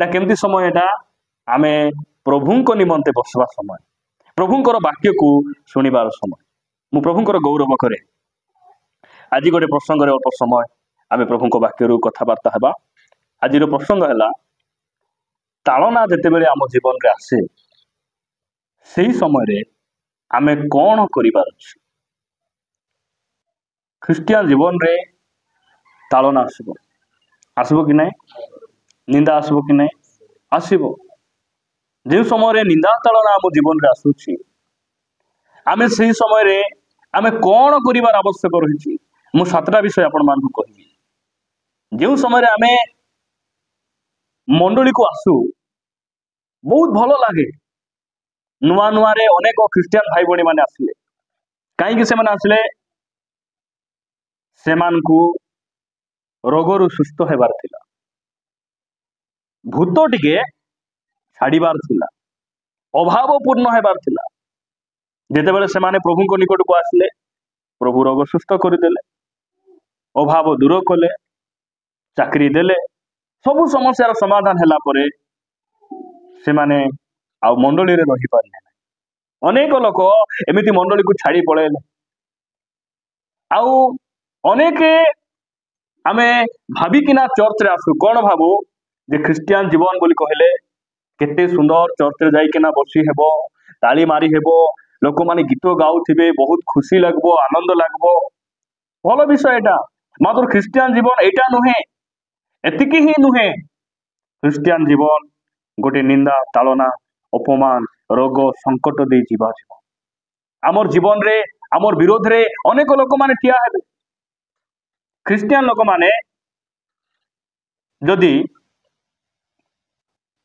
एटा केमती समय एटा आमे प्रभुंको निमंते बसवा समय प्रभुंकर वाक्य को शुणिबार समय मु प्रभुंकर गौरव करे आज गोटे प्रसंग अल्प समय आमे प्रभुंक वाक्य कथबार्ता हेबा। आज प्रसंग है ताड़ना जितेबले आम जीवन रे आसे सही समय आमे कौन करिबार अछि। ख्रिस्टियन जीवन रे ताड़ना आसबो आसबो कि नहीं, निंदा आसबो कि नहीं, आसबो। जो समय निंदा ताड़ना आम जीवन रे आसुछि आमे सही समय आमे कौन करिबार आवश्यक रही। मु 7टा विषय आपण मान कहबी। जो समय आमे मंडली को आसु बहुत भल लगे नुआ नुआ रे अनेक ख्रिस्टियन भाई बणी माने आसिले कहीं से आसिले सेमानकु रोगरु सुस्थ हेबार थिला, भूत टिके छाड़ीबार थिला, अभाव पूर्ण हेबार थिला। जेतेबेले सेमाने प्रभु को निकट को आसिले प्रभु रोग सुस्थ करदेले, अभाव दूर कले, चाकरी देले, सबु समस्यार समाधान हैला परे सेमाने आ मंडली रे रही पारले। अनेक लोक एमिति मंडली को छाड़ी पळेले। आउ अनेक आमे भाबिकिना चर्च रे आसु कौन भाबू जे ख्रिस्टियन जीवन बोली कहले केते सुंदर चर्च रे जाइकिना बसी हेबो, ताली मारी हेबो, लोक माने गीत गाउथिबे, बहुत खुशी लागबो, आनंद लागबो, भल विषय एटा। मात्र ख्रिस्टियन जीवन एटा नुहे, एतिकी ही नुहे। ख्रिस्टियन जीवन गोटे निंदा ताड़ना अपमान रोग संकट दे जीवा जीवन आमर जीवन रे आमर विरोध रे अनेक लोक माने ठिया हेबे। ख्रिस्टियन लोक माने जदि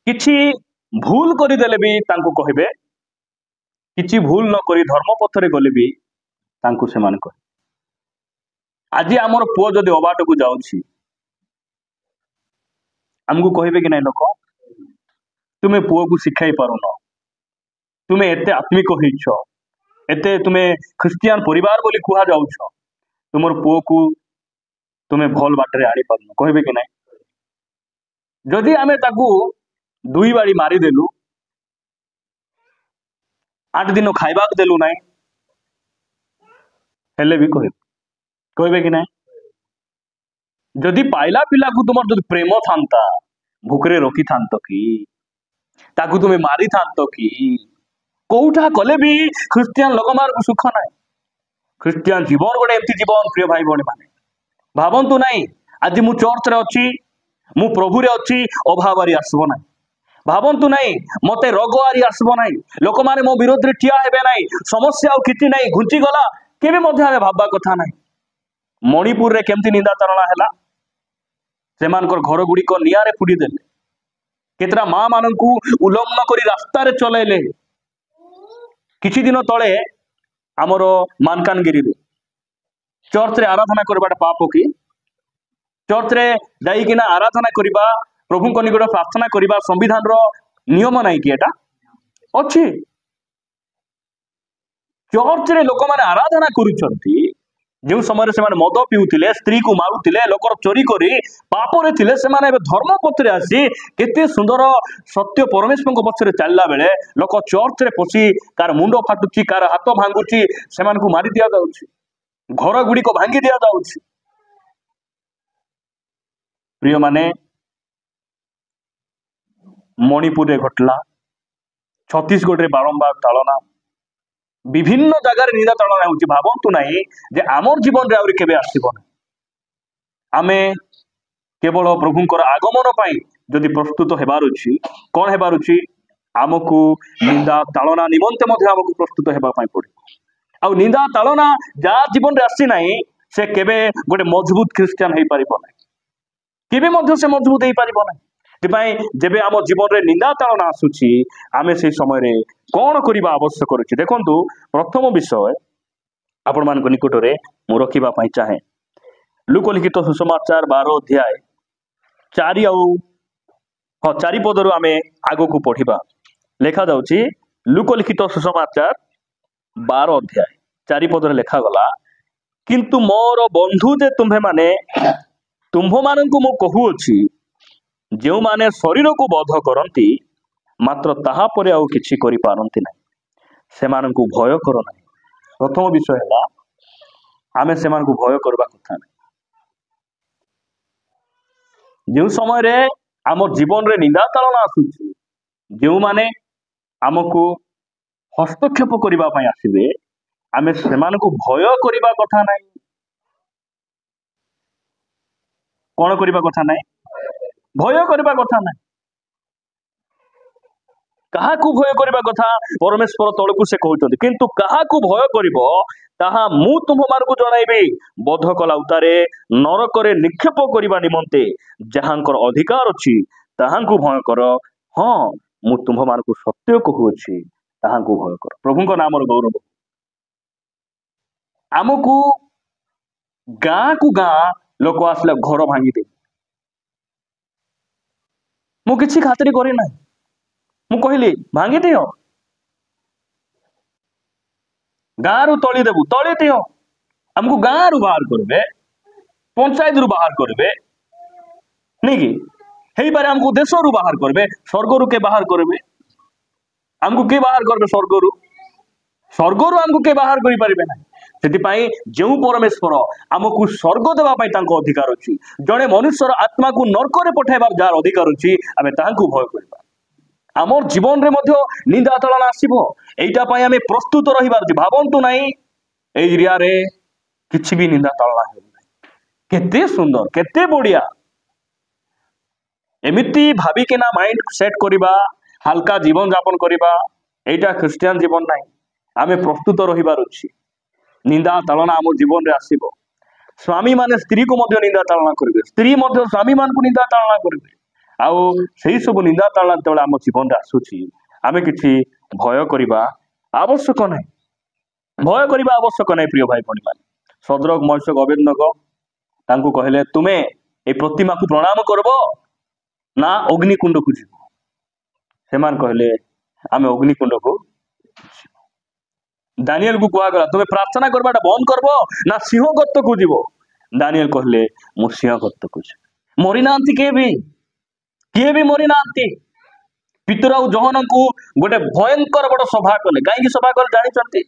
किछि भूल करिदेले भी तांको कहिबे, किछि भूल न करी धर्म पथरे गले भी तांको से मान कहे। आज आमर पुओ जदि अबाट को जाउछि हमको कहिबे कि नहीं लोक तुमे पुओ को शिखाई पारुन, तुमे एते आत्मिक होइछ, एते तुमे ख्रिस्टियन परिवार बोली कुहा जाउछ, तुमर पुओ को तुमे भल बाटरे आनी पारुन, कहिबे कि नहीं। जदि आमे ताकू 2 बाड़ी मारी देलु, 8 दिन खाइबा देलु नहीं हेले भी कहिबे कि नहीं। जदि पाइला पिला को तुमर जदि प्रेम थांता भूकरे रखी थांतो कि ताकू तुमे मारी थांतो कि कोउठा कले भी ख्रिस्टियन लोक मार को सुख नाही। ख्रिस्टियन जीवन गोटे एमती जीवन प्रिय भाई बणी माने भावंतु नहीं आज मु चर्च रे अछि, मु प्रभु रे अछि, अभाव आरी आसबो नाही। भावंतु नहीं मते रोग आरी आसबो नाही, लोक माने मो विरोध रे ठिया हेबे नाही, समस्या आ किछि नाही, घुंची गला केबे मध्ये आमे भाबबा कथा नाही। मणिपुर रे केमती निंदा तारणा हैला, सेमानकर घर गुड़िक निआरे पुड़ी देले, केतरा माँ मानकू उल्लंघन करी रास्ता रे चलेले। किछि दिन तले आमर मानकानगिरी रे चर्च रे आराधना करबाटा पाप कि? चर्च रे जाइकिना आराधना करिबा, प्रभु को निकट प्रार्थना करिबा संविधान रो नियम नाही कि एटा अछि। चर्च रे लोक माने आराधना करूछंती, जो समय से मद पिउथिले, स्त्री को मारुथिले, लोकर चोरी करी पाप रे थिले, सेमाने धर्म पथरे आसी केते सुंदर सत्य परमेश्वर पछरे चलला बेले लोक चर्च रे पसी कार मुंड फाटुची, कार हाथ भांगुची, सेमान को मारी दिया जाउची, घर गुडी को भांगी दिया जाउची। प्रिय माने मणिपुर रे घटला, छत्तीसगढ़ रे बारंबार ताड़ना, विभिन्न जगार निंदा ताड़ना होउची। भावंतु नहीं जे आमर जीवन रे आउरी केबे आसीबो ना। आमे केवल प्रभुंकर आगमन पाई जदि प्रस्तुत हेबार अछि, कोन हेबार अछि, आमको निंदा ताड़ना निमंते मध्ये आमको प्रस्तुत हेबा पाई पड़े। आ निंदा ताड़ना जा जीवन रे आसी नाही से केबे गोटे मजबूत ख्रिस्टियन हेई परिबो ना, केबे मध्ये से मजबूत हेई परिबो ना। जेबे आम जीवन रे निंदा ताड़ना आसुची आमे से समय रे कौन करिबा आवश्यक अछि। देखंतु प्रथम विषय आपण मान को निकट रे मु रखिबा पई चाहे लूका लिखित सुसमाचार 12 अध्याय 4 पदरु आमे आगो को पढ़िबा। लेखा जाउची लूका लिखित सुसमाचार 12 अध्याय 4 पदरे लेखा गला, किंतु मोर बंधु जे तुम्हे माने तुम्भ मानन को मु कहू अछि जो माने शरीर को बध करती मात्र ताहा परे आउ किछि करि पारंती नाही सेमानंकु भय करो नाही। प्रथम विषय है आमे सेमानंकु भय करबा कथा नाही। जो समय रे आम जीवन रे निंदा ताड़ना आसुछि जो माने आमको हस्तक्षेप करबा पई आसीबे आमे सेमानंकु भय करबा कथा नाही। कौन करबा कथा नाही भय करबा कथा नाही। काहाकू भय करबा कथा परमेश्वर तळकू से कहउछन्ति किंतु काहाकू भय करिवो ताहा मु तुम मानकू जणाइबे बध कला उतारे नरक रे निक्षेप करबा निमंते जहांकर अधिकार अछि ताहांकू भय कर। हां मु तुम मानकू सत्य कहूछि ताहांकू भय कर। प्रभु को नाम गौरव। आमकू गाँ को गाँ लोक आसले घर भांगी दे मु किछि खातिर करि ना मु कहली भांगी दियो गाँ रु तली देबू तली दियो हमको गाँ रु बाहर करबे पंचायत रु बाहर करबे नहीं कि हेई पारे हमको देश रु बाहर करबे स्वर्ग रु के बाहर करबे हमको के बाहर करबे स्वर्ग रु हमको के बाहर करि परिबे ना। सेतिपाई जेउ परमेश्वर आमको स्वर्ग देवा पाई तांको अधिकार अछि जणे मनुष्यर आत्मा को नरक रे पठाइबार जार अधिकार अछि आमे तांको भय करबा। आमर जीवन रे मध्य निंदा तळना आसीबो एइटा पाई आमे प्रस्तुत रहिबार अछि। भाबंतु नाही एई एरिया रे किछि भी निंदा तळना हे केते सुंदर केते बढ़िया एमिति भाबी के ना माइंड सेट करिबा हल्का जीवन यापन करिबा एइटा क्रिश्चियन जीवन नाही। आमे प्रस्तुत रहिबार अछि निंदा ताड़ना आम जीवन रे आसीबो। स्वामी माने स्त्री को मध्य निंदा ताड़ना करिवे स्त्री मध्य स्वामी मान को निंदा ताड़ना करिवे आउ सेही सब निंदा ताड़ना तळे आम जीवन रे आसुछि आमे किछि भय करिबा आवश्यक नाही। भय करिबा आवश्यक नाही। प्रिय भाई भणी मान सदरक महेशक अबेदनगो तांको कहले तुमे ए प्रतिमा को प्रणाम करबो ना अग्निकुंड को जीवो सेमान कहले आमे अग्निकुंड को दानियल को कहा गला तुम्हें प्रार्थना करवाटा बंद करबो ना सिंह गत्त को जीवो दानियल कहले मु सिंह गत्त को मरी नांती के भी मरी नांती पितराउ जहन को गोटे भयंकर बड़ सभा कले कहीं सभा कले जानी चंती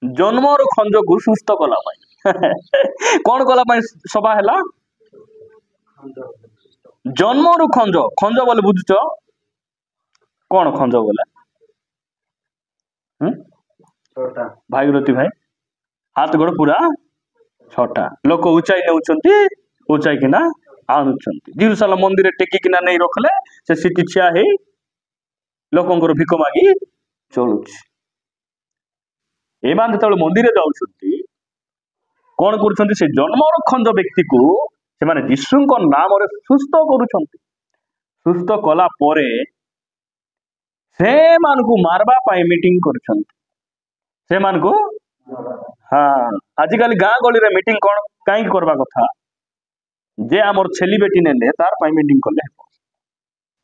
जन्मर खंज को सुस्थ कला पाई कौन कला पाई सभा हैला जन्मर खंज खंज बोले बुझुच कौन खंज बोले भागीरथी भाई हाथ गोड़ पूरा छटा लोक ऊंचाई नेउछंती ऊंचाई किना आणुछंती जेरूसालेम मंदिर टेकी किना नहीं रखले से सिटी छिया हे लोकंकर भिक मागी चलुछि एमान जतबे मंदिर जाउछंती कोन करूछंती से जन्मर खंज व्यक्ति को से माने यीशुଙ୍କ नाम रे सुस्थ करूछंती सुस्थ कला परे से मान को मारबा पाई मीटिंग करूछंती से मान को हाँ आजिकल गाँ गली रे मीटिंग कौन कहीं करवा कथा जे आमर छेली बेटी ने तार पाई मीटिंग कले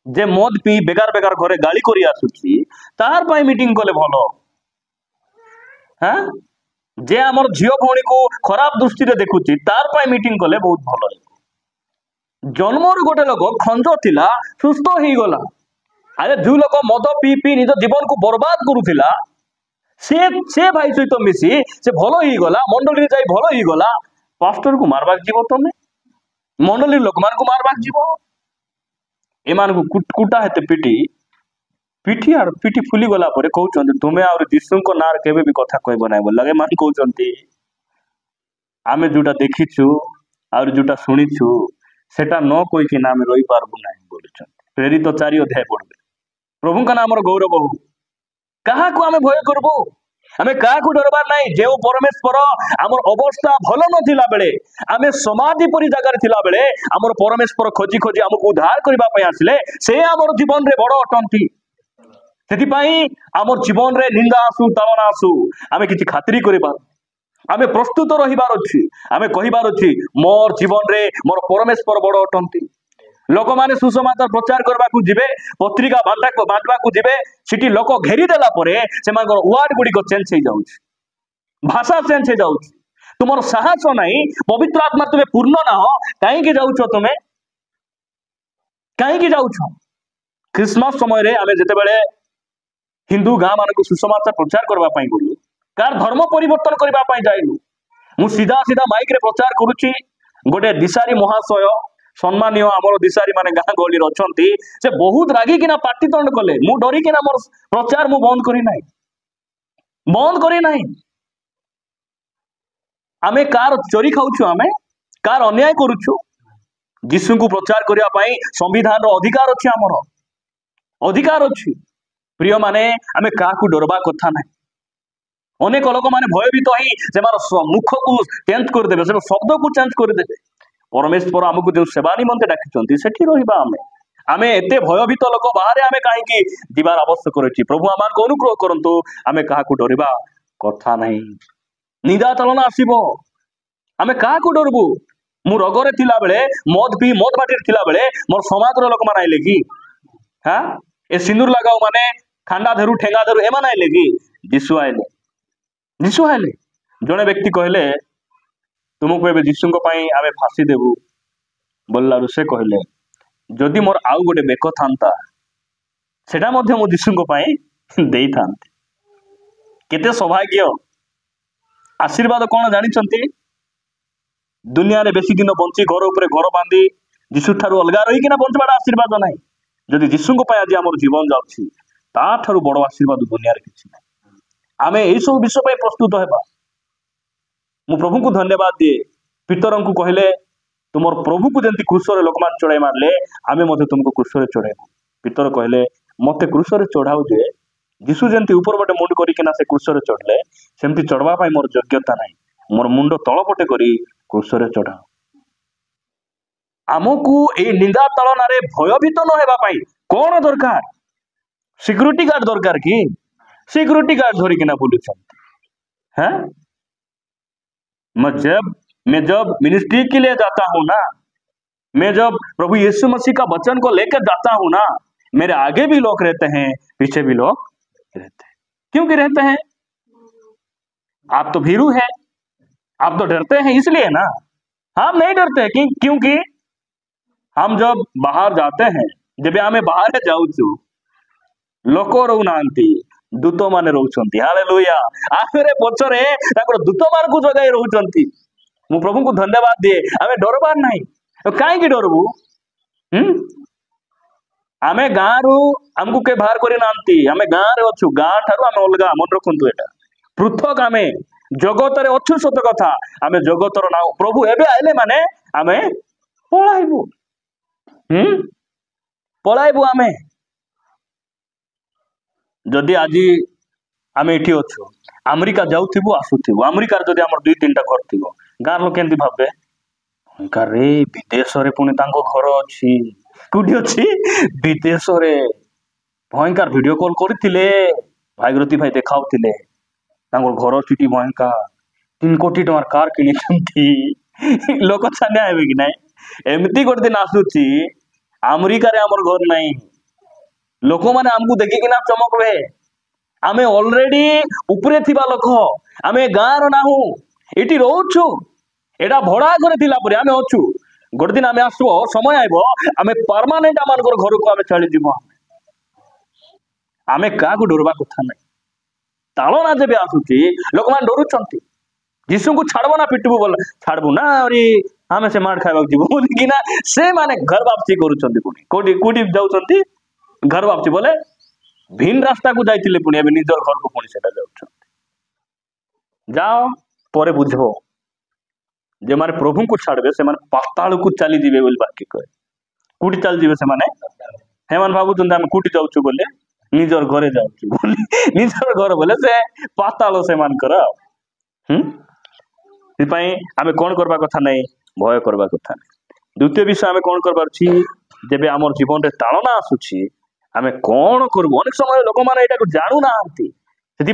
जे मद पी बेकार बेकार घरे गाली करी आसुची तार पाई मीटिंग कले भलो हाँ जे आमर झियो भौणी को खराब दृष्टि रे देखुची तार पाई मीटिंग कले बहुत भलो। जन्मर गोटे लोक खंज थिला सुस्थ ही गला अरे जो लोक मद पी पी निज जीवन को बर्बाद करूथिला से भाई सहित मिसी से भल ही गला मंडली जाई भल ही गला पास्टर को मारबाक जीव तमे मंडली लोक मान को मारबाक जीव एमान को कुटा हेते पिटी पिठी आर पिठी फुली गला परे कहउचंती तुमे और यीशु को नार केबे भी कथा कहबो नै बोल लगे मान कहउचंती आमे जोटा देखिछु और जोटा सुनिछु सेटा न कोई के नाम रही पारबो नै बोलछन प्रेरित 4 अध्याय पढ़बे प्रभु का नाम गौरव हो कहा को आमे भय करबो आमे कहा को डरबार नाही जे परमेश्वर हमर अवस्था भलो नथिला बेले आमे समाधि परि जगह थिला बेले हमर परमेश्वर खोजी खोजी हमको उद्धार करबा पय आसले से हमर जीवन रे बड़ अटंती सेति पई हमर जीवन रे निंदा आसु तालना आसु आमे किछि खातिरी करबा आमे प्रस्तुत रहिबार अछि आमे कहिबार अछि मोर जीवन रे मोर परमेश्वर बड़ अटंती लोक माने सुसमाचार प्रचार करबा को जिबे पत्रिका बांटबा को जिबे सिटी लोक घेरी देला परे से मानकर वर्ड गुडी को चेंज हो जाउछ भाषा चेंज हो जाउछ तुमर साहस नाही पवित्र आत्मा तुमे पूर्ण ना हो काहे के जाउछ तुमे कहीं जाऊछ क्रिसमस समय आम जिते हिंदू गाँ मान सुसमाचार प्रचार करने गलु कार धर्म परिवर्तन करने जाइलु मु सीधा सीधा माइक रे प्रचार करुच्ची गोटे दिशारी महाशय सम्मानीय आमर दिशारी माने गाँ गहली अच्छा से बहुत रागिकिना पाटीतंड कले मु डरिकिना मोर प्रचार मु बंद करी नाही आमे कार चोरी खाऊछु आमे कार अन्याय करुछु जीशु को प्रचार करने पाई संविधान अधिकार अच्छी आमर अधिकार अच्छी प्रिय माने आमे काकू डरबा कथा ना अनेक लोक माने भयभीत ही मुख को चेंज करदे शब्द को चेंज करदे परमेश्वर आमको जो सेवा निमंते डाकी सेठी रहिबा आमे एते भयभीत लोक बाहर आमे कहीं जीवार आवश्यक रही प्रभु आम को अनुग्रह करंतु आमे काकू डरबा कथा नहीं निदा चलना आसीबो आमे काकू डरबू मु रोगरे थिला बेले मद बाटी थिला बेले मोर समाजर लोक मान आइले कि हाँ ए सिंदूर लगाओ माने खांडा धरू ठेंगा धरू एमान आइले कि जीशु आइले जड़े व्यक्ति कहले तुमको एबे जीशु आमे फांसी देबू बोलला से कहले जदि मोर आउ गोटे बेक था सेटा मध्य मो जीशु देई थांती केते सौभाग्य आशीर्वाद कौन जानी दुनिया रे बेसी दिन बंची घर उपरे घर बांधी जीशु ठारू अलगा रही बंचवाटा आशीर्वाद ना जदि जीशु आज आम जीवन जाऊँगी ताठू बड़ आशीर्वाद दुनिया रे किछि ना आमे यही सब विषय प्रस्तुत हेबा मु प्रभु को धन्यवाद दिए पितर को कहले तुम प्रभु को जमी क्रूसरे लोक मान चढ़ाई मारले आमे मध्य तुमको क्रूसरे चढ़ाइबू पितर कहले मते क्रूसरे चढ़ाऊ जे जीशु जमी ऊपर पटे मुंड करिकिना से क्रूसरे चढ़ले सेमती चढ़वा पाई मोर योग्यता नाही मोर मुंड तलपटे करी क्रूसरे चढ़ाओ आमको ए निंदा तलना रे भयभीत न हेबा पाई कौन दरकार सिक्यूरिटी गार्ड दरकार कि सिक्यूरिटी गार्ड धरिकिना बुलुछन हैं मैं जब मिनिस्ट्री के लिए जाता हूं ना मैं जब प्रभु यीशु मसीह का वचन को लेकर जाता हूं ना मेरे आगे भी लोग रहते हैं पीछे भी लोग रहते हैं क्योंकि रहते हैं आप तो भीरू है आप तो डरते हैं इसलिए ना हम नहीं डरते क्योंकि हम जब बाहर जाते हैं जब आमे बाहर जाऊँ लोक रोनांती दूत माने रोचंती हालेलुया आखिरे पछरे ताकर दूत मान को जगाई रोचंती मु प्रभु को धन्यवाद दिए आमे डरबार नाही काहे की डरबू आमे गाँ रु हमको के बाहर करी नांती आमे गाँ रे अछु गाँ ठारू आमे अलगा मन रखंतु एटा पृथक आमे जगत रे अछु सत कथा आमे जगतर ना प्रभु एबे आइले माने आमे पळाइबू आमे जदि आज आम ये अच्छु अमेरिका जाऊँ आसुथु अमेरिकार जदि आम 2-3टा घर थी गाँव लोग केमती भावे रे विदेश रे पुणी घर अच्छी कौटी अच्छी विदेश रे भयंकर वीडियो कॉल करते भागीरथी भाई देखाऊले घर चिटी भयंकर 3 कोटी टंकार कार कि लोक छानिया हे कि ना एमती गोटे दिन आसूची अमेरिका रे आमर घर नहीं लोक मैंने आमको देखिकिना चमक वे आमे ऑलरेडी उपरे थिबा लोक आमे गाँव रो नाहू इटी रोचु एटा भड़ा घरे थिला परे आमे अछु गोटे दिन आमे आसबो समय आइबो आमे परमानेंट आमानकर घर को आमे चली जिवो आमे का को डरबा कथा नै ताळना जेबे आसुची लोक मान डरुचंती जीशु को छाड़बो ना पिटबो बोल छाड़बो ना अरे आमे से मार खाइबा जिवो बोली ना से माने घर वापसी करूचंती कोडी कोडी जाउचंती घर वापसी बोले भिन्न रास्ता को जाइतिले पुणी एबे निजर घर को पुणी सेटा जाउछंती जाओ परे बुझबो जे माने प्रभु को छाड़बे से माने पाताल को चली दिबे बोल बाकी कहे कुटी चल दिबे से माने हेमन बाबू तुम हम कुटी जाउछु बोले निजर घरे जाउछु बोले निजर घर बोले से पाताल से मान कर सिपाई आमे कोन करबा कथा नै भय करबा कथा नै द्वितीय विषय आमे कोन करबार छी जेबे हमर जीवन रे ताळना आसुछि आमे कोन करबो अनेक समय लोक माने एटा को जानू ना आंती सेति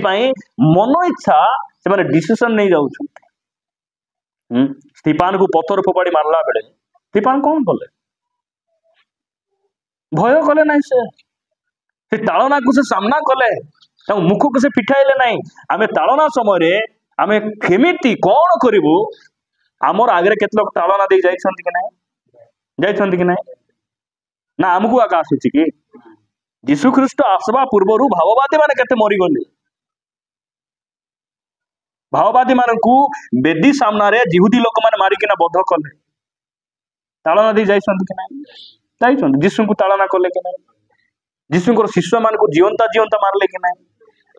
मन इच्छा से माने डिसीजन नहीं जाउछु स्टीफान को पत्थर फोपाड़ी मारला बेले स्टीफान कौन कले भय कले नहीं से ताड़ना को से सामना कले मुख को से पिठाइले नहीं आमे ताड़ना समय आमे केमिति कौन करिवु आमर आगे केते लोक ताड़ना दे जाइछंती कि नहीं ନା ଆମକୁ ଆକା ଆସୁଛି କି? ଯୀଶୁ ଖ୍ରୀଷ୍ଟ ଆସିବା ପୂର୍ବରୁ ଭାବବାଦୀ ମାନେ କେତେ ମରିଗଲେ। ଭାବବାଦୀ ମାନଙ୍କୁ ବେଦୀ ସାମ୍ନାରେ ଜିହୁଦୀ ଲୋକମାନେ ମାରିକିନା ବଧ କଲେ। ତାଳନା ଦେଇ ଯାଇଛନ୍ତି କି ନାହିଁ? ଯାଇଛନ୍ତି। ଯୀଶୁଙ୍କୁ ତାଳନା କଲେ କି ନାହିଁ? ଯୀଶୁଙ୍କର ଶିଷ୍ୟ ମାନଙ୍କୁ ଜିଅନ୍ତା ଜିଅନ୍ତା ମାରିଲେ କି ନାହିଁ?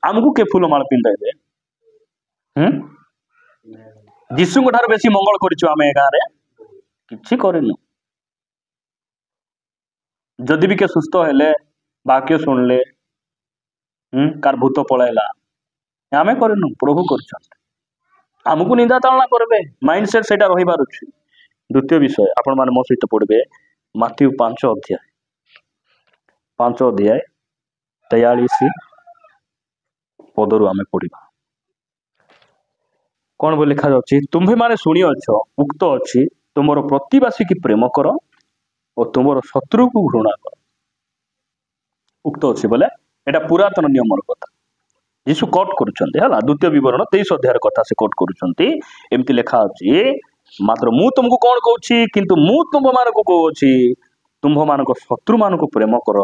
ଆମକୁ କେ ଫୁଲମାଳ ପିନ୍ଧାଇବେ? ଯୀଶୁଙ୍କ ଠାରୁ ବେଶୀ ମଙ୍ଗଳ କରିଛୁ ଆମେ ଏ ଗାଁରେ? କିଛି କରିନୁ। ଯଦି ବି କେ ସୁସ୍ଥ ହେଲେ, ବାକ୍ୟ ଶୁଣିଲେ, କାର ଭୂତ ପଳାଇଲା, ଆମେ କରିନୁ, ପ୍ରଭୁ କରୁଛନ୍ତି। ଆମକୁ ନିନ୍ଦା ତାଳନା କରିବେ, ମାଇଣ୍ଡ ସେଟ୍ ସେଇଟା ରହିବାର ଅଛି। ଦ୍ୱିତୀୟ ବିଷୟ ଆପଣ ମାନେ ମୋ ସହିତ ପଢିବେ ମାଥ୍ୟୁ 5 ଅଧ୍ୟାୟ 43 ପଦରୁ ଆମେ ପଢିବା। କଣ ବୋଲି ଲେଖା ଯାଉଛି? ତୁମ୍ଭେ ମାନେ ଶୁଣିଅଛ ଉକ୍ତ ଅଛି, ତୁମର ପ୍ରତିବାସୀ କି ପ୍ରେମ କର ଓ ତୁମର ଶତ୍ରୁକୁ ଘୃଣା କର। ଉକ୍ତ ଅଛି ବୋଲେ ଏଟା ପୁରାତନ ନିୟମର କଥା। ଯୀଶୁ କୋଟ କରୁଛନ୍ତି ହେଲା, ଦ୍ୱିତୀୟ ବିବରଣ 23 ଅଧ୍ୟାୟର କଥା ସେ କୋଟ କରୁଛନ୍ତି। ଏମିତି ଲେଖା ଅଛି, ମାତ୍ର ମୁଁ ତୁମକୁ କଣ କହୁଛି, କିନ୍ତୁ ମୁଁ ତୁମ୍ଭମାନଙ୍କୁ କହୁଅଛି, ତୁମ୍ଭମାନଙ୍କ ଶତ୍ରୁମାନଙ୍କୁ ପ୍ରେମ କର,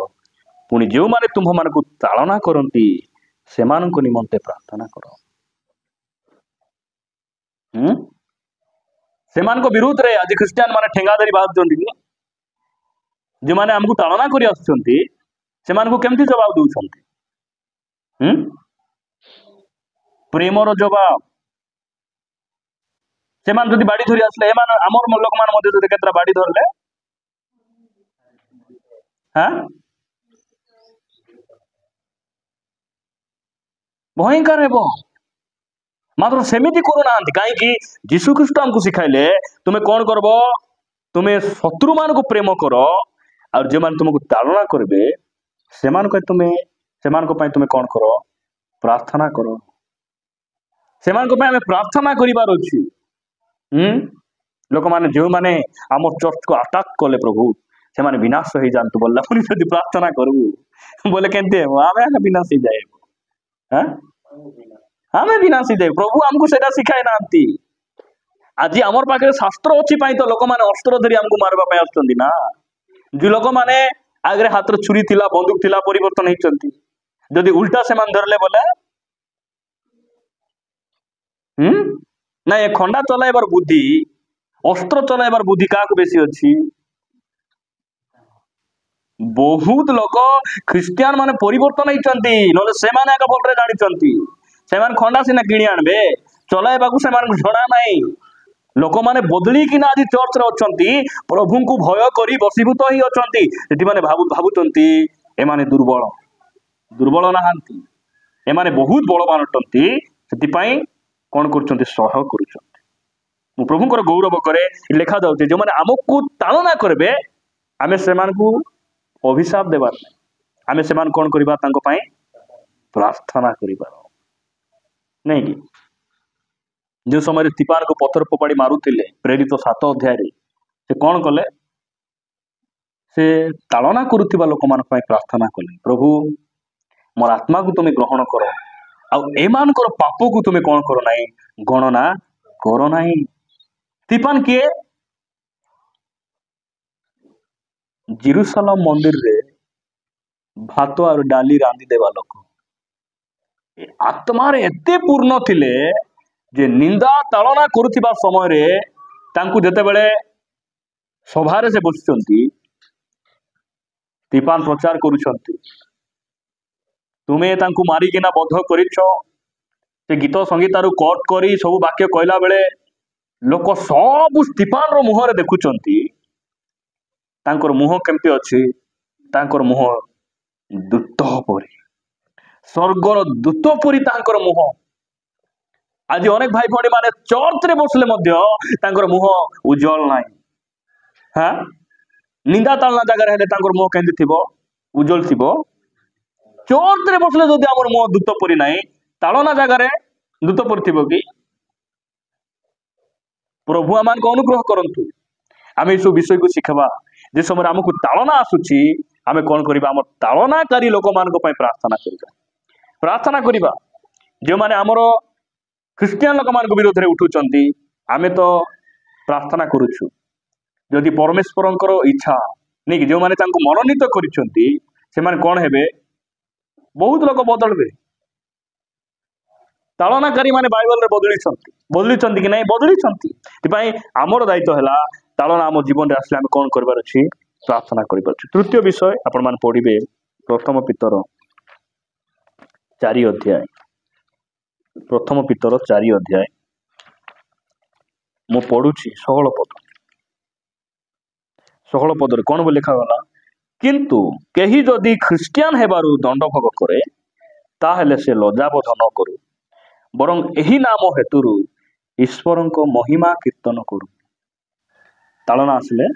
ପୁଣି ଯେଉଁମାନେ ତୁମ୍ଭମାନଙ୍କୁ ତାଳନା କରନ୍ତି ସେମାନଙ୍କ ନିମନ୍ତେ ପ୍ରାର୍ଥନା କର। ସେମାନଙ୍କ ବିରୁଦ୍ଧରେ ଆଜି ଖ୍ରୀଷ୍ଟିଆନ ମାନେ ଠେଙ୍ଗା ଧରି ବାହାରୁଛନ୍ତି କି? ଯେଉଁମାନେ ଆମକୁ ତାଳନା କରି ଆସୁଛନ୍ତି ସେମାନଙ୍କୁ କେମିତି ଜବାବ ଦଉଛନ୍ତି? ପ୍ରେମର ଜବାବ। ସେମାନେ ଯଦି ବାଡି ଧରି ଆସିଲେ, ଏମାନେ ଆମର ଲୋକମାନେ ମଧ୍ୟ ଯଦି କେତେଟା ବାଡି ଧରିଲେ, ଭୟଙ୍କର ହେବ। ମାତ୍ର ସେମିତି କରୁନାହାନ୍ତି। କାହିଁକି? ଯୀଶୁ ଖ୍ରୀଷ୍ଟ ଆମକୁ ଶିଖାଇଲେ ତୁମେ କଣ କରବ? ତୁମେ ଶତ୍ରୁ ମାନଙ୍କୁ ପ୍ରେମ କର, ଆଉ ଯେଉଁମାନେ ତୁମକୁ ତାଳନା କରିବେ ସେମାନଙ୍କ ପାଇଁ ତୁମେ କଣ କର? ପ୍ରାର୍ଥନା କର। ସେମାନଙ୍କ ପାଇଁ ଆମେ ପ୍ରାର୍ଥନା କରିବାର ଅଛି। ଲୋକମାନେ ଯେଉଁମାନେ ଆମ ଚର୍ଚ୍ଚକୁ ଆଟାକ୍ କଲେ, ପ୍ରଭୁ ସେମାନେ ବିନାଶ ହେଇଯାଆନ୍ତୁ ବୋଲେ ପୁଣି ଯଦି ପ୍ରାର୍ଥନା କରିବୁ ବୋଲେ କେମିତି ହେବ? ଆମେ ବିନାଶ ହେଇଯାଏ, ଆମେ ବିନାଶ ହେଇଯାଏ। ପ୍ରଭୁ ଆମକୁ ସେଇଟା ଶିଖାଇ ନାହାନ୍ତି। ଆଜି ଆମର ପାଖରେ ଶାସ୍ତ୍ର ଅଛି ପାଇଁ ତ ଲୋକମାନେ ଅସ୍ତ୍ର ଧରି ଆମକୁ ମାରିବା ପାଇଁ ଆସୁଛନ୍ତି ନା। ଯୋଉ ଲୋକମାନେ ଆଗରେ ହାତରେ ଛୁରୀ ଥିଲା, ବନ୍ଧୁକ ଥିଲା, ପରିବର୍ତ୍ତନ ହେଇଛନ୍ତି। ଯଦି ଉଲ୍ଟା ସେମାନେ ଧରିଲେ ବୋଲେ ନାଇଁ, ଖଣ୍ଡା ଚଲାଇବାର ବୁଦ୍ଧି, ଅସ୍ତ୍ର ଚଲାଇବାର ବୁଦ୍ଧି କାହାକୁ ବେଶୀ ଅଛି? ବହୁତ ଲୋକ ଖ୍ରୀଷ୍ଟିଆନ ମାନେ ପରିବର୍ତ୍ତନ ହେଇଛନ୍ତି, ନହେଲେ ସେମାନେ ଏକା ଭଲରେ ଜାଣିଛନ୍ତି। ସେମାନେ ଖଣ୍ଡା ସିନା କିଣି ଆଣିବେ, ଚଲାଇବାକୁ ସେମାନଙ୍କୁ ଜଣା ନାହିଁ। ଲୋକମାନେ ବଦଳିକିନା ଆଜି ଚର୍ଚ୍ଚରେ ଅଛନ୍ତି, ପ୍ରଭୁଙ୍କୁ ଭୟ କରି ବଶୀଭୂତ ହେଇ ଅଛନ୍ତି। ସେଥିମାନେ ଭାବୁଛନ୍ତି ଏମାନେ ଦୁର୍ବଳ ନାହାନ୍ତି, ଏମାନେ ବହୁତ ବଳବାନ ଅଟନ୍ତି। ସେଥିପାଇଁ କଣ କରୁଛନ୍ତି? ସହ କରୁଛନ୍ତି। ମୁଁ ପ୍ରଭୁଙ୍କର ଗୌରବ କରେ। ଲେଖା ଯାଉଛି, ଯେଉଁମାନେ ଆମକୁ ତାଳନା କରିବେ ଆମେ ସେମାନଙ୍କୁ ଅଭିଶାପ ଦେବାର ନାହିଁ, ଆମେ ସେମାନଙ୍କୁ କଣ କରିବା? ତାଙ୍କ ପାଇଁ ପ୍ରାର୍ଥନା କରିବା। ନାଇଁ କି? ଯେଉଁ ସମୟରେ ସ୍ତିଫାନକୁ ପଥର ଫୋପାଡ଼ି ମାରୁଥିଲେ, ପ୍ରେରିତ 7 ଅଧ୍ୟାୟରେ ସେ କଣ କଲେ? ସେ ତାଳନା କରୁଥିବା ଲୋକମାନଙ୍କ ପାଇଁ ପ୍ରାର୍ଥନା କଲେ, ପ୍ରଭୁ ମୋର ଆତ୍ମାକୁ ତୁମେ ଗ୍ରହଣ କର, ଆଉ ଏମାନଙ୍କର ପାପକୁ ତୁମେ କଣ କର ନାହିଁ? ଗଣନା କର ନାହିଁ। ସ୍ତିଫାନ କିଏ? ଜେରୁସାଲେମ ମନ୍ଦିରରେ ଭାତ ଆଉ ଡାଲି ରାନ୍ଧି ଦେବା ଲୋକ। ଆତ୍ମାରେ ଏତେ ପୂର୍ଣ୍ଣ ଥିଲେ ଯେ ନିନ୍ଦା ତାଳନା କରୁଥିବା ସମୟରେ ତାଙ୍କୁ ଯେତେବେଳେ ସଭାରେ ସେ ବସିଛନ୍ତି, ସ୍ତିଫାନ ପ୍ରଚାର କରୁଛନ୍ତି, ତୁମେ ତାଙ୍କୁ ମାରିକିନା ବଧ କରିଛ। ସେ ଗୀତ ସଂଗୀତାରୁ କଟ୍ କରି ସବୁ ବାକ୍ୟ କହିଲା ବେଳେ ଲୋକ ସବୁ ସ୍ତିଫାନର ମୁହଁରେ ଦେଖୁଛନ୍ତି। ତାଙ୍କର ମୁହଁ କେମିତି ଅଛି? ତାଙ୍କର ମୁହଁ ଦୂତ ପରି, ସ୍ୱର୍ଗର ଦୂତ ପରି ତାଙ୍କର ମୁହଁ। ଆଜି ଅନେକ ଭାଇ ଭଉଣୀ ମାନେ ଚର୍ଚ୍ଚରେ ବସିଲେ ମଧ୍ୟ ତାଙ୍କର ମୁହଁ ଉଜ୍ଜଳ ନାହିଁ। ନିନ୍ଦା ତାଳନା ଜାଗାରେ ହେଲେ ତାଙ୍କର ମୁହଁ କେମିତି ଥିବ? ଉଜ୍ଜଳ ଥିବ। ଚର୍ଚ୍ଚରେ ବସିଲେ ଯଦି ଆମର ମୁହଁ ଦୂତ ପରି ନାହିଁ, ତାଳନା ଜାଗାରେ ଦୂତ ପରି ଥିବ କି? ପ୍ରଭୁ ଆମମାନଙ୍କୁ ଅନୁଗ୍ରହ କରନ୍ତୁ, ଆମେ ଏସବୁ ବିଷୟକୁ ଶିଖିବା। ଯେ ସମୟରେ ଆମକୁ ତାଳନା ଆସୁଛି, ଆମେ କଣ କରିବା? ଆମର ତାଳନାକାରୀ ଲୋକମାନଙ୍କ ପାଇଁ ପ୍ରାର୍ଥନା କରିବା। ଯେଉଁମାନେ ଆମର ଖ୍ରୀଷ୍ଟିଆନ ଲୋକମାନଙ୍କ ବିରୋଧରେ ଉଠୁଛନ୍ତି, ଆମେ ତ ପ୍ରାର୍ଥନା କରୁଛୁ। ଯଦି ପରମେଶ୍ୱରଙ୍କର ଇଚ୍ଛା नहीं कि जो माने तांको मनोनीत करिसंती से माने कोन हेबे बहुत लोक बदलबे ताड़नाकारी माने बाइबल रे बदली कि नहीं बदली आमर दायित्व है ताड़ना आम जीवन में आसले आम कौन कर प्रार्थना कर तृतीय विषय आपण मैंने पढ़े प्रथम पितर 4 अध्याय प्रथम पितर 4 अध्याय मु पढ़ुची 16 पद कौन बोल लिखा गला किंतु केही जदि ख्रिस्टियान हेबारु दंड भोग करे ताहेले से लज्जाबोध न करू बरं एही नाम हेतुरु ईश्वर को महिमा कीर्तन करू ताड़ना आसले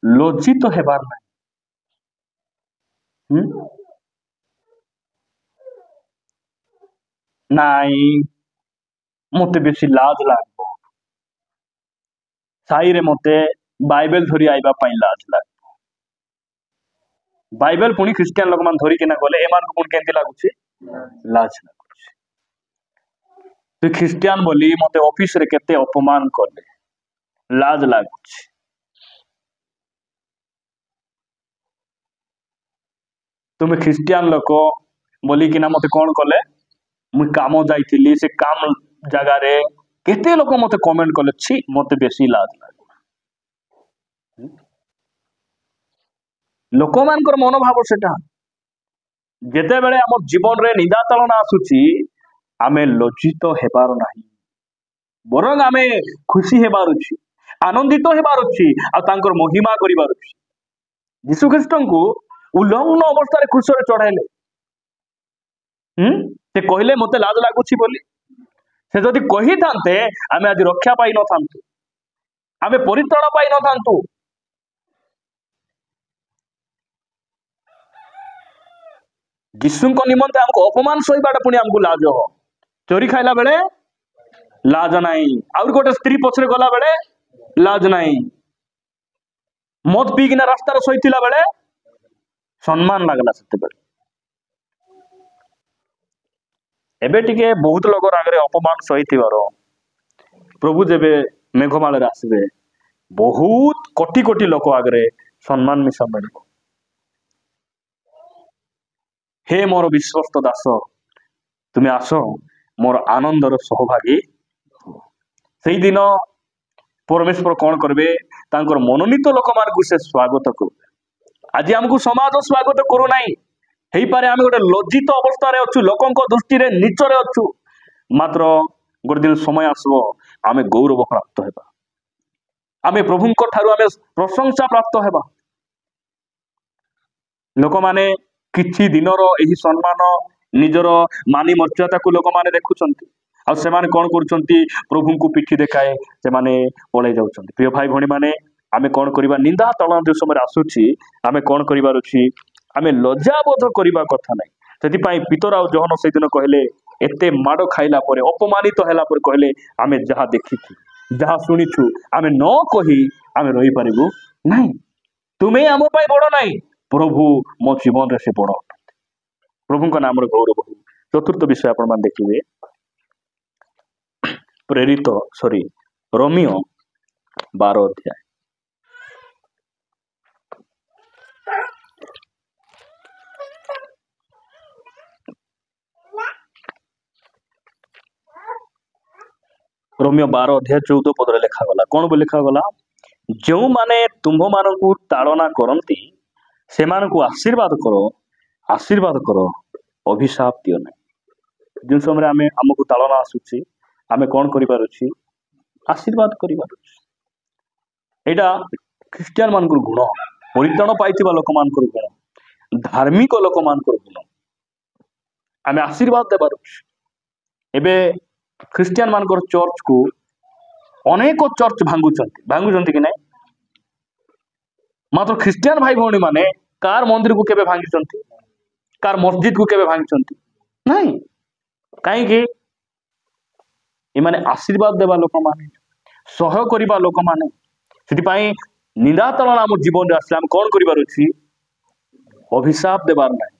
लज्जित हेबार नाई मते बेसी लाज लागबो साई रे मते बाइबल धरी आइबा पई लाज लागबो बाइबल पुणी ख्रिस्टियन लोक मान धरी केना गले एमान को पुणी केंती लागुची लाज लागुची तु ख्रिस्टियन बोली मते ऑफिस रे केते अपमान करले लाज लागुची तुम ख्रिस्टियन लोक बोली कि ना मते कौन कले मु काम जाइथिली से काम जगह रे केते लोक मते कमेंट कले छी मते बेसी लाज लाग लोक मानकर मनोभाव सेटा जेते बेले हम जीवन रे निंदा ताड़ना आसुची आमे लज्जित हेबार नाही बरं आमे खुशी हेबार अछि आनंदित हेबार अछि आ तांकर महिमा करिबार अछि यीशु ख्रीष्ट को उल्लंघन अवस्था रे क्रूस रे चढ़ाइले से कहले मते लाज लागुची बोली से जदि कही थांते आमे आज रक्षा पाई न थांतु आमे परित्राण पाई न थांतु यीशु को निमंते हमको अपमान सहीबाटा पुणी हमको लाज हो चोरी खाइला बेले लाज नाही आउर गोटे स्त्री पछरे गला बेले लाज नाही मद पी किना रास्ता रे सहीतिला बेले सम्मान लागला सेते बेले एबे टिके बहुत लोग आगे अपमान सहीथिबार प्रभु जेबे मेघमाल रे आसबे बहुत कोटी कोटी लोक आगे सम्मान मिसा मिलिबो हे मोर विश्वस्त दास तुम्हें आस मोर आनंदर सहभागी से दिन परमेश्वर कौन करबे तांकर मनोनीत लोक मानकु से स्वागत करबे आज हमको समाज स्वागत करू नाही हेई पारे आमे गोटे लज्जित अवस्था रे अछु लोकंक दृष्टि रे नीच रे अछु मात्र गोटे दिन समय आसबो आमे गौरव प्राप्त हेबा आमे प्रभुंक ठारू आमे प्रशंसा प्राप्त हेबा लोक माने किछि दिनर एही सम्मान निजर मानी मर्यादा को लोक माने देखुचंती आ से माने कोन करूचंती प्रभु को पिठी देखाए से माने पळे जाउचंती प्रिय भाई भणी माने आमे कोन करिबा निंदा तळा जो समय आसुची आमे कोन करिबार अछि आमे लज्जाबोध करिबा कथा नै सेति पई पितर आ जहन से दिन कहले एते माडो खाइला परे अपमानित हैला परे कहले आमे जहा देखिछु जहा सुनिछु आमे न कहि आमे रहि परिबु नै तुमे आमो पई बड़ नै प्रभु मो जीवन रे से बड़ प्रभु का नाम गौरव हो चतुर्थ विषय आपण मान देखिए प्रेरित सॉरी रोमियो 12 अध्याय रोमियो 12 अध्याय 14 पद लिखा गला कौन बोल लिखा गला जो माने तुम्भ मानकु ताड़ना करंती से मानकु आशीर्वाद करो अभिशाप दियो ना जिन समय आमे हमको ताड़ना आसुची आमे कौन करिबार अछि आशीर्वाद करिबार अछि एटा ख्रिस्टियन मानकर गुण परित्राण पाइथिबा लोक मानकर गुण धार्मिक लोक मानकर गुण आमे आशीर्वाद देबार अछि एबे ख्रिस्टियन मानकर चर्च को अनेक चर्च भांगुचंती कि नहीं मात्र ख्रिस्टियन भाई भौणी माने कार मंदिर को केबे भांगिचंती कार मस्जिद को केबे भांगिचंती नहीं कहीं कि इमाने आशीर्वाद देवा लोक माने सह करिबा लोक माने सेति पई निंदा तळना हम जीवन रे आसले हम कोन करिबार अछि अभिशाप देबार नाही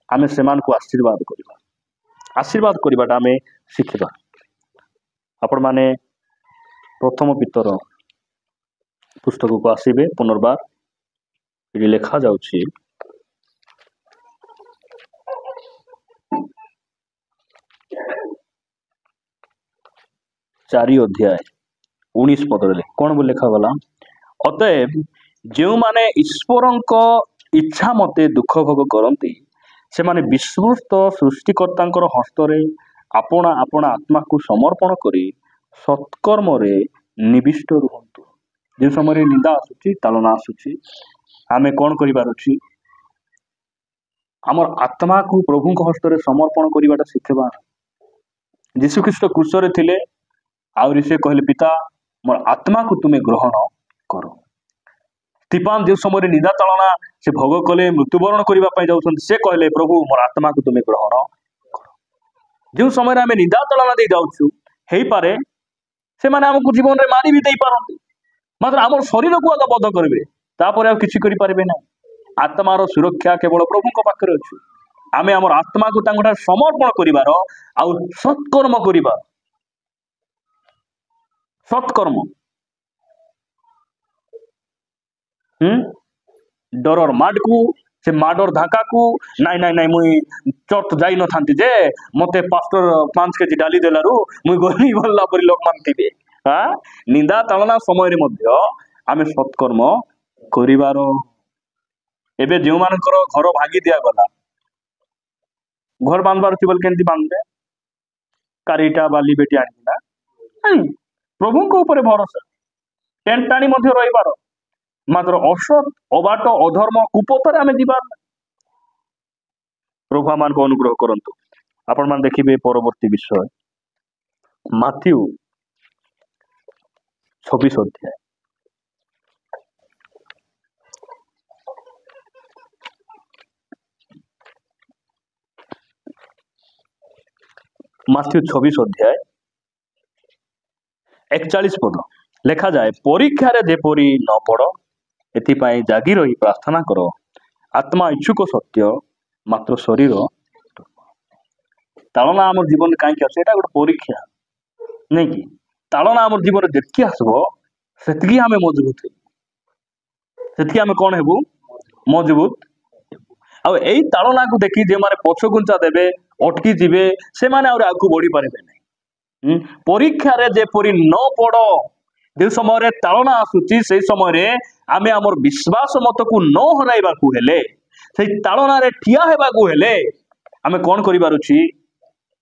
आमे सेमान को आशीर्वाद करिबाटा आमे शिखिबा आपण माने प्रथम पितर पुस्तक को आसबे पुनर्बार ये लिखा जाउछि 4 अध्याय 19 पद कौन बोल लिखा गला अतएव जो माने ईश्वर इच्छा मते दुख भोग करती से माने विश्वस्त सृष्टिकर्ता हस्तरे आपणा आपणा आत्मा को समर्पण करी सत्कर्म रे निविष्ट रुहंतु। जो समय निंदा आसुची तालना आसुची आमे कौन करिबार अछि हमर आत्मा को प्रभु हस्तरे समर्पण करिबाटा शिखबा। यीशु ख्रीष्ट क्रूसरे थिले आउरी से कहले पिता मोर आत्मा को तुम्हें ग्रहण करो। स्टीफान जो समय निंदा तालना से भोग कले मृत्युवरण करने जाऊँ से कहले प्रभु मोर आत्मा को तुम्हें ग्रहण कर। जो समय आम निंदा तालना दे जाऊँ हो पारे से माने आमको जीवन में मारी भी दे पारती मात्र आम शरीर को आग बध करेंगे तापर आ किसी करें ना। आत्मार सुरक्षा केवल प्रभु पाखे अच्छी आम आम आत्मा को समर्पण कर सत्कर्म कर सत्कर्म डरर माड को से माडर धाका को नाई नाई नाई मुई चर्च जाई न थांती जे मते पास्टर 5 केजी डाली देलारू मुई गली भल्ला परी लोक मानथिबे। हां निंदा तालना समय रे मध्य आमे सत्कर्म करिवारो। एबे जेउ मानकर घर भागी दिया गला घर बांधबार थिबल केंती बांधबे कारीटा बाली बेटी आनिना नहीं प्रभु को ऊपर भरोसा टेंट टाणी मध्य रहिबारो मात्र असत अबाट अधर्म कुपथरे आमे जीवा। प्रभु आमान को अनुग्रह करंतु। आपण मान देखिबे परवर्ती विषय माथ्यू 26 अध्याय माथ्यू 26 अध्याय 41 पद लिखा जाए परीक्षा रे जेपरी न पड़ एथिपाई जागी रही प्रार्थना करो आत्मा इच्छुक सत्य मात्र शरीर तालना आम जीवन कहीं आस गोटे परीक्षा नहीं कि तालना आम जीवन जितकी आसब से आम मजबूत से आम कौन हेबू मजबूत आई तालना को देखी जो मैंने पछघुंचा देवे अटकी जीवे से माने आगू बढ़ी पारे नहीं। परीक्षा रे जेपरी न पड़ जो समय तालना आसूची से समय आमे आमर विश्वास मत को न हराइबा को हेले से तालना रे ठिया हेबा को हेले आमे कौन करिबार अछि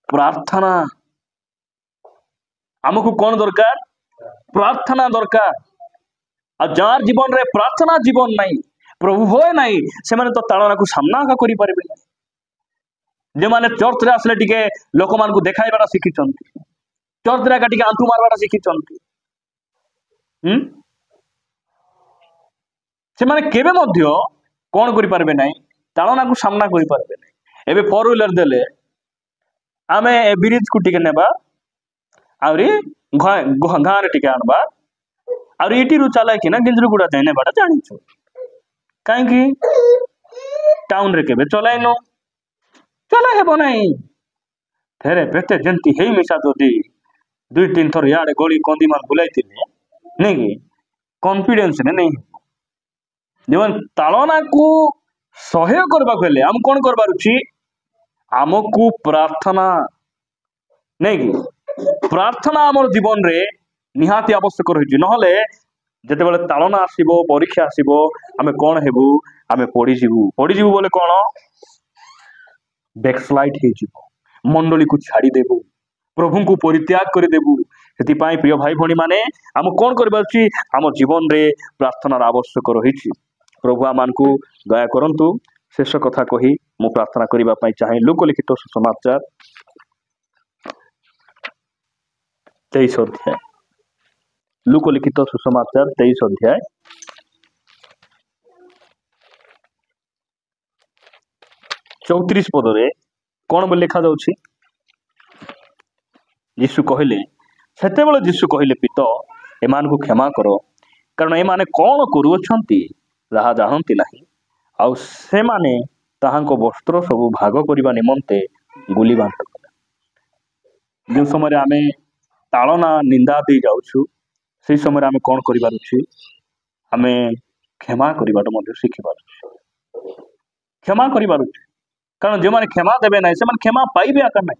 प्रार्थना। हमको कौन दरकार प्रार्थना दरकार। आ जार जीवन रे प्रार्थना जीवन नहीं प्रभु होए नहीं से माने तो तालना को सामना का करि पारबे जे माने चर्च रे आसले टिके लोक मान को देखाइबाटा शिखि चंती चर्च रे टिके आंठू मारबाटा शिखि चंती से माने केबे मध्य कौन करि पारबे नहीं तालना को सामना करि पारबे नहीं। एबे 4 व्हीलर देले आमे ब्रिज को टिके नेबा आउरी गाँ रे टिके आनबा आउरी इटी रु चला कि ना गिंजरुगुड़ा जाय नेबाटा जानिछु काहे कि टाउन रे केबे चलाइनो चला हेबो नहीं फेरे बेते जंती हेई मिसा जदी 2-3 थर याडे गली कंदी मान बुलाइतिले नहीं कि कॉन्फिडेंस ने नहीं जीवन तालना को सहयोग करबा कहले हम कौन करबार अछि हमको प्रार्थना नहीं कि प्रार्थना आमर जीवन रे निहाती आवश्यक रही नहले जेते बेले तालना आसीबो परीक्षा आसीबो आमे कौन हेबू आमे पड़ी जीवू बोले कौन बैकस्लाइड हे जीवो मंडली को छाड़ी देबू प्रभु को परित्याग कर देबू। से प्रिय भाई भणी माने आम कौन कर आम जीवन रे प्रार्थनार आवश्यक रही। प्रभु आमान को दया करंतु। शेष कथा कही मु प्रार्थना करबा पई चाहे लोकलिखित सुसमाचार 23 अध्याय लोकलिखित सुसमाचार 23 अध्याय 34 पदरे कौन बोल लिखा जाउछि यीशु कहले सेते बेले यीशु कहले पिता एमान को क्षमा करो कारण एमाने कौन करूछंती ताहा जानती नहीं आउ से माने ताहांको वस्त्र सब भाग करबा निमंते गुली बांट जो समय आमे ताड़ना निंदा दे जाऊँ से समय आम कौन करुच्छे आम क्षमा करने शिखि पार क्षमा कर कारण जो मैंने क्षमा देवे ना से क्षमा पाइबे आका ना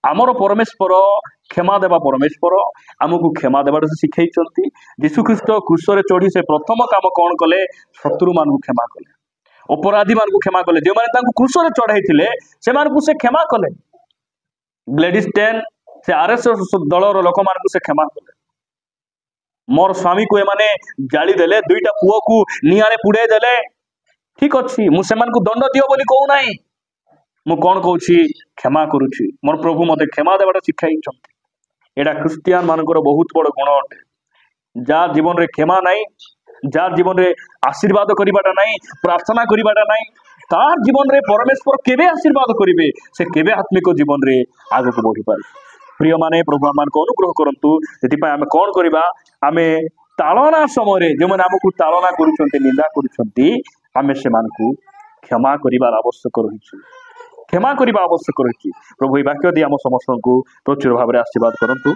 आमर परमेश्वर क्षमा देवा परमेश्वर आमको क्षमा देवार से शिखई जीशुख्रीष्ट क्रूस चढ़ी से प्रथम काम कौन कले शत्रु मान क्षमा कले अपराधी मान क्षमा कले जो मैंने क्रूस चढ़ाई से क्षमा कले ग्लेडिस्टेन से आरएसएस दलर लोक मान से क्षमा कले मोर स्वामी को एमाने जाली देले दुईटा पुओ को निआरे पुड़े देले ठीक अच्छी मुझे दंड दियो बोली कहू ना मु कौन कहूँ क्षमा करुच्ची मोर प्रभु मते क्षमा देवाटा शिखाई एटा ख्रिस्टियान मानकर बहुत बड़ गुण अटे जार जीवन रे क्षमा नाई जार जीवन रे आशीर्वाद करिबाटा नाई प्रार्थना करिबाटा नाई तार जीवन रे परमेश्वर केबे आशीर्वाद करिवे से केबे आत्मिक जीवन रे आगे को बढ़ी पारे प्रिय माने प्रभु आम को अनुग्रह करंतु सेति आम कौन करिबा आमे ताड़ना समय जो मैंने आमको ताड़ना करुछंती निंदा करुछंती आमे सेमानकु क्षमा करिबार आवश्यक रही क्षमा करने आवश्यक रही प्रभु ये वाक्य दी आम समस्त को प्रचुर भाव में आशीर्वाद करंतु।